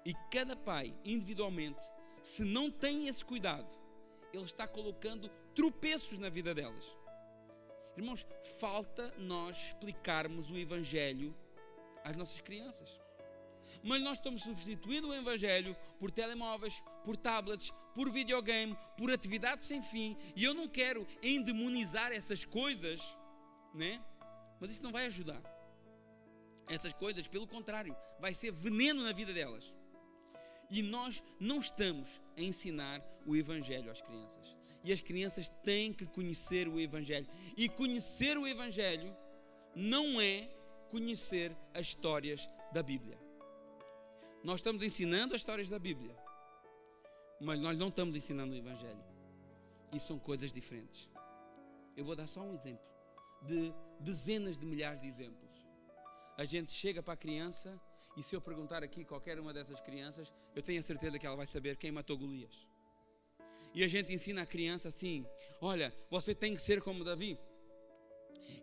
E cada pai, individualmente, se não tem esse cuidado, ele está colocando tropeços na vida delas. Irmãos, falta nós explicarmos o Evangelho às nossas crianças. Mas nós estamos substituindo o Evangelho por telemóveis, por tablets, por videogame, por atividades sem fim. E eu não quero endemonizar essas coisas, né? Mas isso não vai ajudar. Essas coisas, pelo contrário, vai ser veneno na vida delas. E nós não estamos a ensinar o Evangelho às crianças. E as crianças têm que conhecer o Evangelho. E conhecer o Evangelho não é conhecer as histórias da Bíblia. Nós estamos ensinando as histórias da Bíblia, mas nós não estamos ensinando o Evangelho. E são coisas diferentes. Eu vou dar só um exemplo, de dezenas de milhares de exemplos. A gente chega para a criança, e se eu perguntar aqui qualquer uma dessas crianças, eu tenho a certeza que ela vai saber quem matou Golias. E a gente ensina a criança assim: olha, você tem que ser como Davi,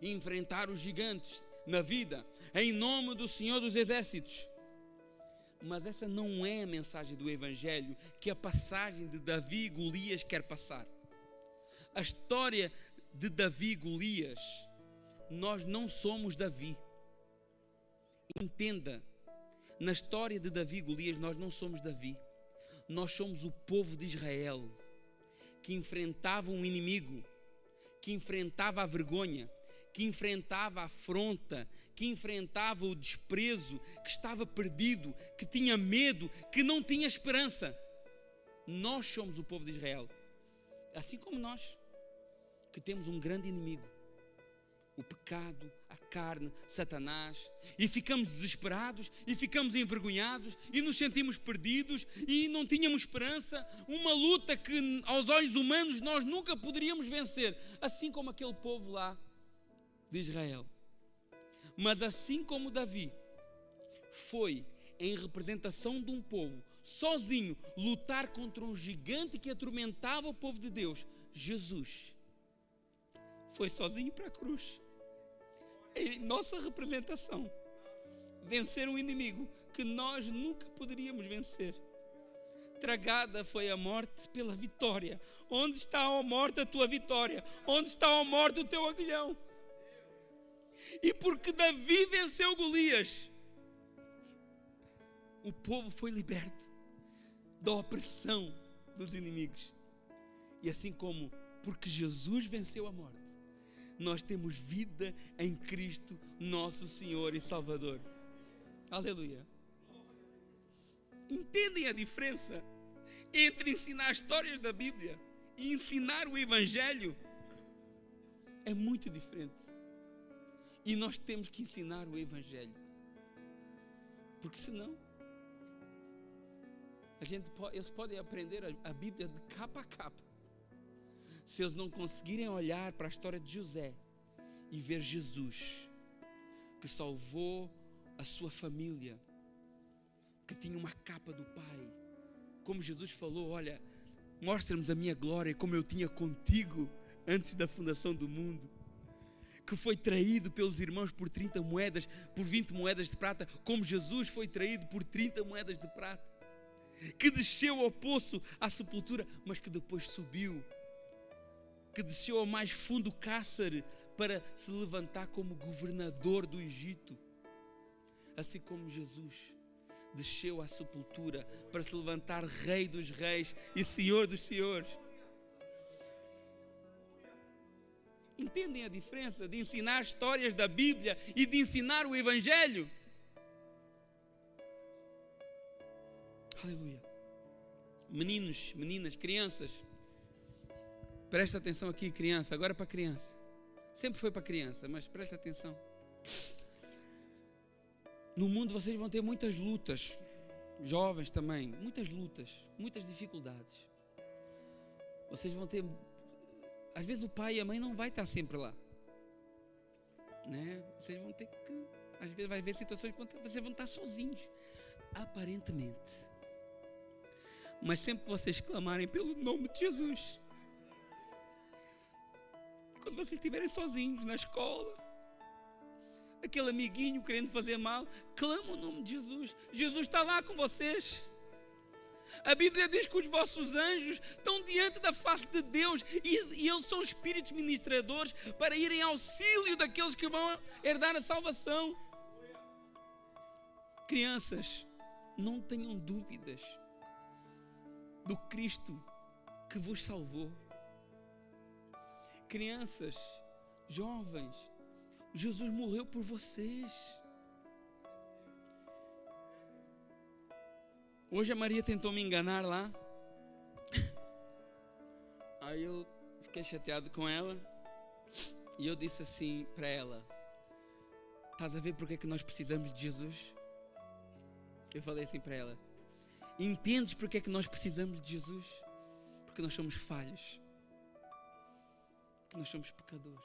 enfrentar os gigantes na vida, em nome do Senhor dos Exércitos. Mas essa não é a mensagem do Evangelho que a passagem de Davi e Golias quer passar. A história de Davi e Golias, nós não somos Davi. Entenda, na história de Davi e Golias nós não somos Davi. Nós somos o povo de Israel, que enfrentava um inimigo, que enfrentava a vergonha, que enfrentava a afronta, que enfrentava o desprezo, que estava perdido, que tinha medo, que não tinha esperança. Nós somos o povo de Israel, assim como nós, que temos um grande inimigo, o pecado, a carne, Satanás, e ficamos desesperados, e ficamos envergonhados, e nos sentimos perdidos, e não tínhamos esperança, uma luta que aos olhos humanos nós nunca poderíamos vencer, assim como aquele povo lá de Israel. Mas assim como Davi foi em representação de um povo sozinho lutar contra um gigante que atormentava o povo de Deus, Jesus foi sozinho para a cruz, em nossa representação, vencer um inimigo que nós nunca poderíamos vencer. Tragada foi a morte pela vitória. Onde está a morte, a tua vitória? Onde está a morte, o teu aguilhão? E porque Davi venceu Golias, o povo foi liberto da opressão dos inimigos. E assim como porque Jesus venceu a morte, nós temos vida em Cristo, nosso Senhor e Salvador. Aleluia. Entendem a diferença entre ensinar histórias da Bíblia e ensinar o Evangelho? É muito diferente. E nós temos que ensinar o Evangelho, porque senão eles podem aprender a Bíblia de capa a capa. Se eles não conseguirem olhar para a história de José e ver Jesus, que salvou a sua família, que tinha uma capa do Pai, como Jesus falou: olha, mostra-nos a minha glória como eu tinha contigo antes da fundação do mundo, que foi traído pelos irmãos por 30 moedas, por 20 moedas de prata, como Jesus foi traído por 30 moedas de prata, que desceu ao poço, à sepultura, mas que depois subiu, que desceu ao mais fundo cárcere para se levantar como governador do Egito. Assim como Jesus desceu à sepultura para se levantar Rei dos Reis e Senhor dos Senhores. Entendem a diferença de ensinar histórias da Bíblia e de ensinar o Evangelho? Aleluia. Meninos, meninas, crianças, presta atenção aqui, criança. Agora para criança. Sempre foi para criança, mas presta atenção. No mundo vocês vão ter muitas lutas, jovens também, muitas lutas, muitas dificuldades. Vocês vão ter, às vezes o pai e a mãe não vai estar sempre lá, né? Vocês vão ter que, às vezes vai haver situações que vocês vão estar sozinhos, aparentemente. Mas sempre que vocês clamarem pelo nome de Jesus, quando vocês estiverem sozinhos na escola, aquele amiguinho querendo fazer mal, clama o nome de Jesus. Jesus está lá com vocês. A Bíblia diz que os vossos anjos estão diante da face de Deus e eles são espíritos ministradores para irem ao auxílio daqueles que vão herdar a salvação. Crianças, não tenham dúvidas do Cristo que vos salvou. Crianças, jovens, Jesus morreu por vocês. Hoje a Maria tentou me enganar lá. Aí eu fiquei chateado com ela. E eu disse assim para ela: estás a ver porque é que nós precisamos de Jesus? Eu falei assim para ela: entendes porque é que nós precisamos de Jesus? Porque nós somos falhos. que nós somos pecadores.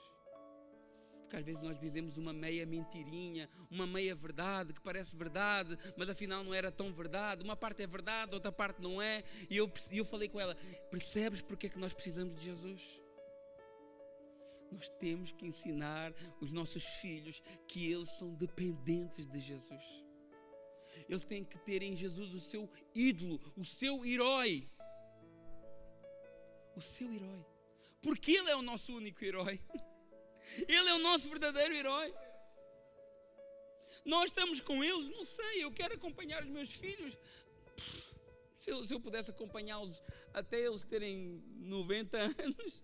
Porque às vezes nós dizemos uma meia mentirinha, uma meia verdade, que parece verdade, mas afinal não era tão verdade. Uma parte é verdade, outra parte não é. E eu falei com ela, percebes porque é que nós precisamos de Jesus? Nós temos que ensinar os nossos filhos que eles são dependentes de Jesus. Eles têm que ter em Jesus o seu ídolo, o seu herói. O seu herói. Porque Ele é o nosso único herói. Ele é o nosso verdadeiro herói. Nós estamos com eles, não sei, eu quero acompanhar os meus filhos. Se eu pudesse acompanhá-los até eles terem 90 anos,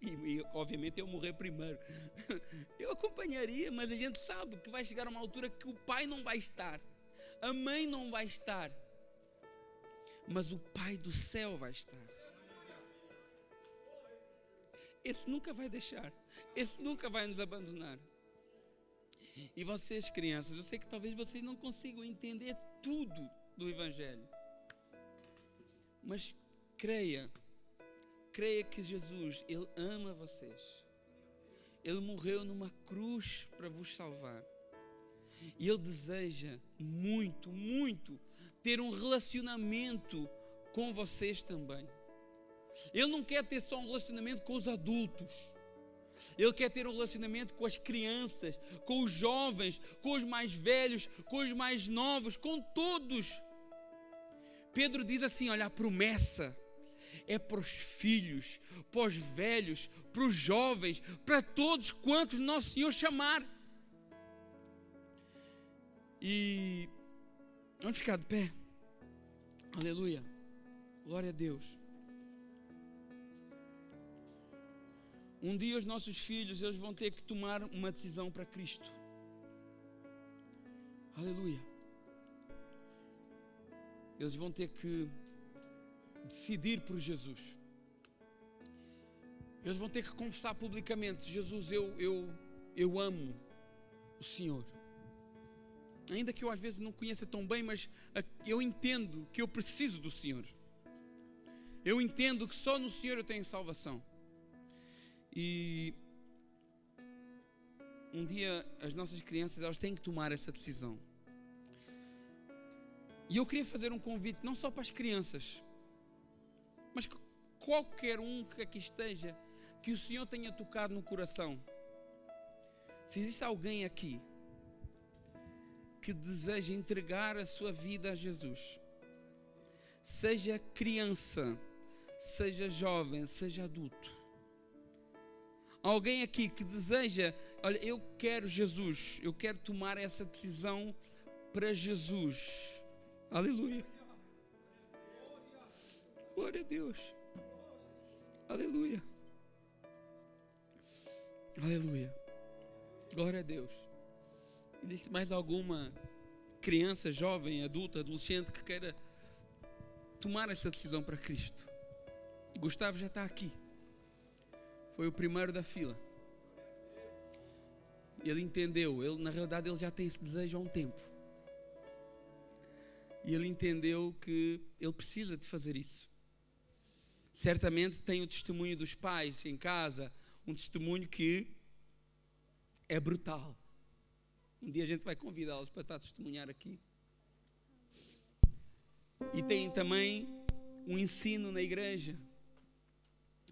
e obviamente eu morrer primeiro, eu acompanharia, mas a gente sabe que vai chegar uma altura que o pai não vai estar, a mãe não vai estar, mas o Pai do céu vai estar. Esse nunca vai deixar, esse nunca vai nos abandonar. E vocês, crianças, eu sei que talvez vocês não consigam entender tudo do Evangelho, mas creia que Jesus, Ele ama vocês. Ele morreu numa cruz para vos salvar. E Ele deseja muito, muito ter um relacionamento com vocês também. Ele não quer ter só um relacionamento com os adultos. Ele quer ter um relacionamento com as crianças, com os jovens, com os mais velhos, com os mais novos, com todos. Pedro diz assim, olha, a promessa é para os filhos, para os velhos, para os jovens, para todos quantos nosso Senhor chamar. E vamos ficar de pé. Aleluia. Glória a Deus. Um dia os nossos filhos, eles vão ter que tomar uma decisão para Cristo. Aleluia. Eles vão ter que decidir por Jesus. Eles vão ter que confessar publicamente: Jesus, eu amo o Senhor. Ainda que eu às vezes não conheça tão bem, mas eu entendo que eu preciso do Senhor. Eu entendo que só no Senhor eu tenho salvação. E um dia as nossas crianças, elas têm que tomar essa decisão. E eu queria fazer um convite não só para as crianças, mas qualquer um que aqui esteja, que o Senhor tenha tocado no coração. Se existe alguém aqui que deseja entregar a sua vida a Jesus, seja criança, seja jovem, seja adulto, alguém aqui que deseja, olha, eu quero Jesus, eu quero tomar essa decisão para Jesus. Aleluia. Glória a Deus. Aleluia. Aleluia. Glória a Deus. Existe mais alguma criança, jovem, adulta, adolescente que queira tomar essa decisão para Cristo? Gustavo já está aqui. Foi o primeiro da fila. Ele entendeu. Na realidade, ele já tem esse desejo há um tempo. E ele entendeu que ele precisa de fazer isso. Certamente tem o testemunho dos pais em casa, um testemunho que é brutal. Um dia a gente vai convidá-los para estar a testemunhar aqui. E tem também um ensino na igreja.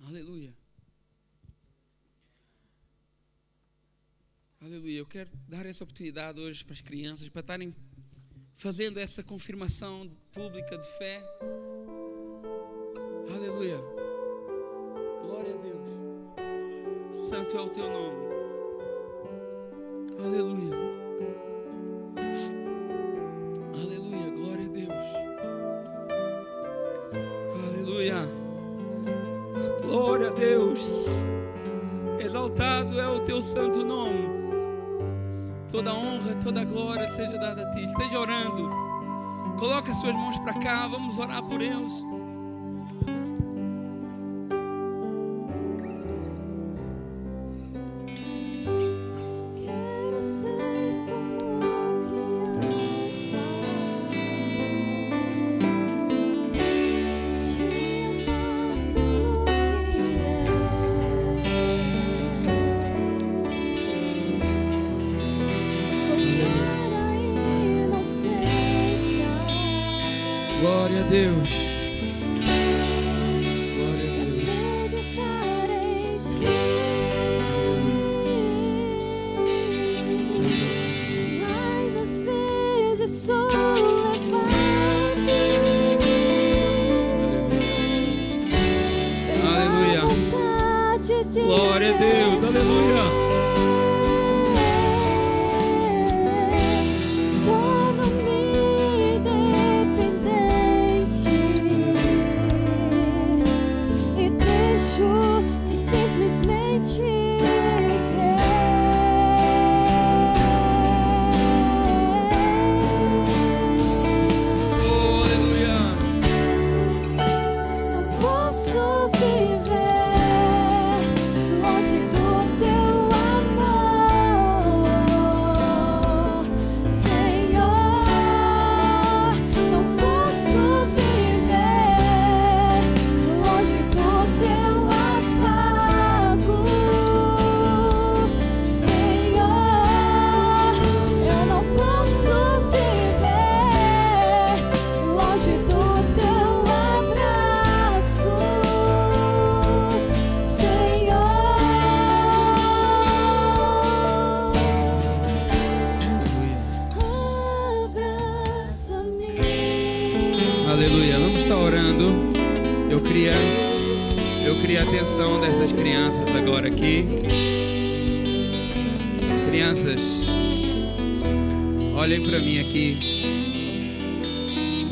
Aleluia. Aleluia. Eu quero dar essa oportunidade hoje para as crianças, para estarem fazendo essa confirmação pública de fé. Aleluia. Glória a Deus. Santo é o teu nome. Aleluia. Aleluia. Glória a Deus. Aleluia. Glória a Deus. Exaltado é o teu santo nome. Toda honra, toda glória seja dada a ti. Esteja orando. Coloque as suas mãos para cá. Vamos orar por eles. Glória a Deus. Glória a Deus, aleluia. Torno-me dependente e deixo de simplesmente crer. Oh, aleluia. Não posso viver longe do teu amor, Senhor. Não posso viver longe do teu afago, Senhor. Eu não posso viver longe do teu abraço, Aleluia. Vamos estar orando. Eu queria a atenção dessas crianças agora aqui. Crianças, olhem para mim aqui.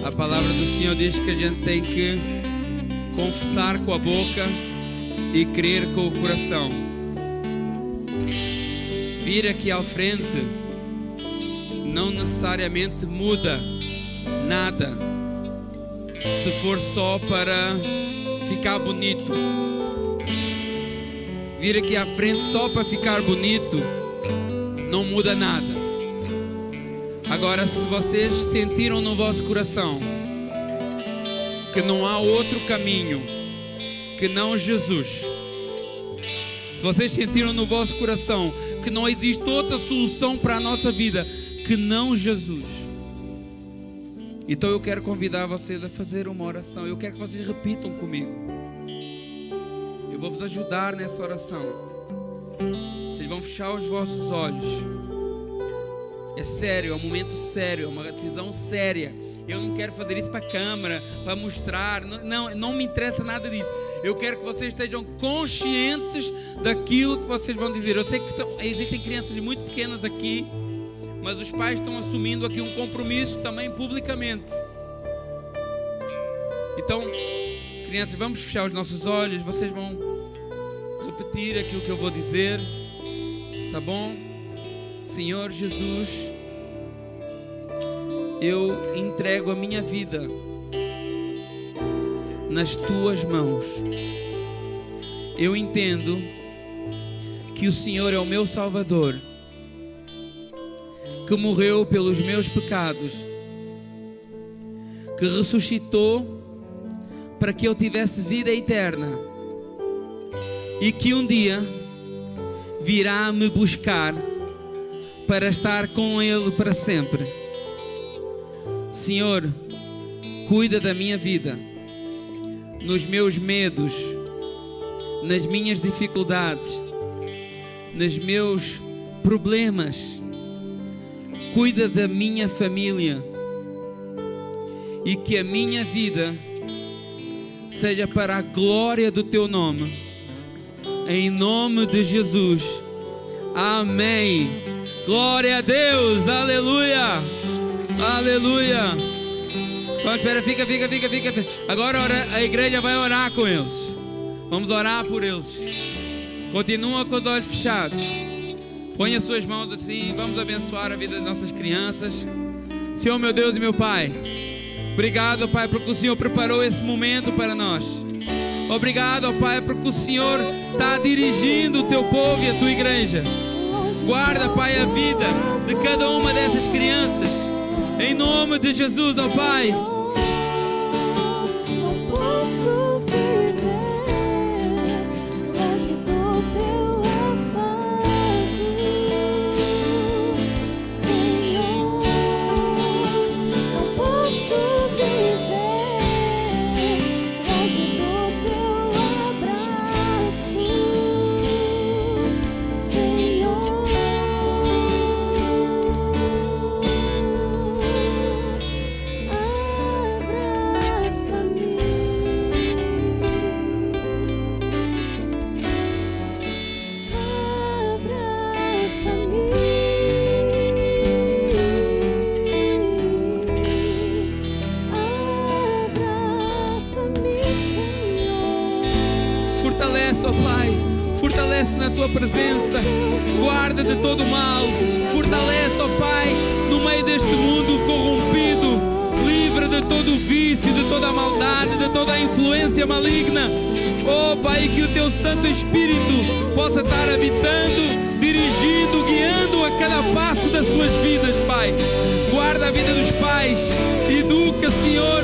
A palavra do Senhor diz que a gente tem que confessar com a boca e crer com o coração. Vir aqui à frente não necessariamente muda nada, se for só para ficar bonito. Vir aqui à frente só para ficar bonito não muda nada. Agora, se vocês sentiram no vosso coração que não há outro caminho que não Jesus, se vocês sentiram no vosso coração que não existe outra solução para a nossa vida que não Jesus, então eu quero convidar vocês a fazer uma oração. Eu quero que vocês repitam comigo. Eu vou vos ajudar nessa oração. Vocês vão fechar os vossos olhos. É sério, é um momento sério, é uma decisão séria. Eu não quero fazer isso para a câmera, para mostrar. Não me interessa nada disso. Eu quero que vocês estejam conscientes daquilo que vocês vão dizer. Eu sei que existem crianças muito pequenas aqui, mas os pais estão assumindo aqui um compromisso também publicamente. Então, crianças, vamos fechar os nossos olhos. Vocês vão repetir aquilo que eu vou dizer, tá bom? Senhor Jesus, eu entrego a minha vida nas tuas mãos. Eu entendo que o Senhor é o meu Salvador, que morreu pelos meus pecados, que ressuscitou para que eu tivesse vida eterna e que um dia virá me buscar para estar com Ele para sempre. Senhor, cuida da minha vida, nos meus medos, nas minhas dificuldades, nos meus problemas. Cuida da minha família e que a minha vida seja para a glória do teu nome, em nome de Jesus, amém. Glória a Deus, aleluia, aleluia. Vamos, espera, fica. Agora a igreja vai orar com eles. Vamos orar por eles. Continua com os olhos fechados. Põe as suas mãos assim. Vamos abençoar a vida das nossas crianças. Senhor, meu Deus e meu Pai, obrigado, Pai, porque o Senhor preparou esse momento para nós. Obrigado, Pai, porque o Senhor está dirigindo o teu povo e a tua igreja. Guarda, Pai, a vida de cada uma dessas crianças, em nome de Jesus, ó Pai. Não posso viver longe do teu afago, Senhor. Não posso viver fortalece na tua presença, guarda de todo mal, fortalece, ó Pai, no meio deste mundo corrompido, livra de todo o vício, de toda a maldade, de toda a influência maligna. Oh Pai, que o Teu Santo Espírito possa estar habitando, dirigindo, guiando a cada passo das suas vidas, Pai. Guarda a vida dos pais, educa, Senhor,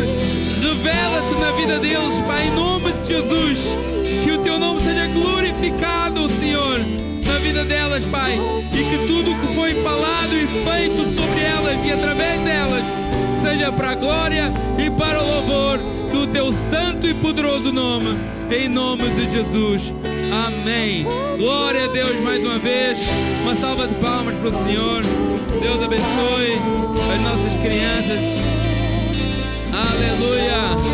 revela-te na vida deles, Pai, em nome de Jesus. Que o Teu nome seja glorificado, Senhor, na vida delas, Pai, e que tudo o que foi falado e feito sobre elas e através delas seja para a glória e para o louvor do Teu santo e poderoso nome, em nome de Jesus. Amém. Glória a Deus mais uma vez. Uma salva de palmas para o Senhor. Deus abençoe as nossas crianças. Aleluia.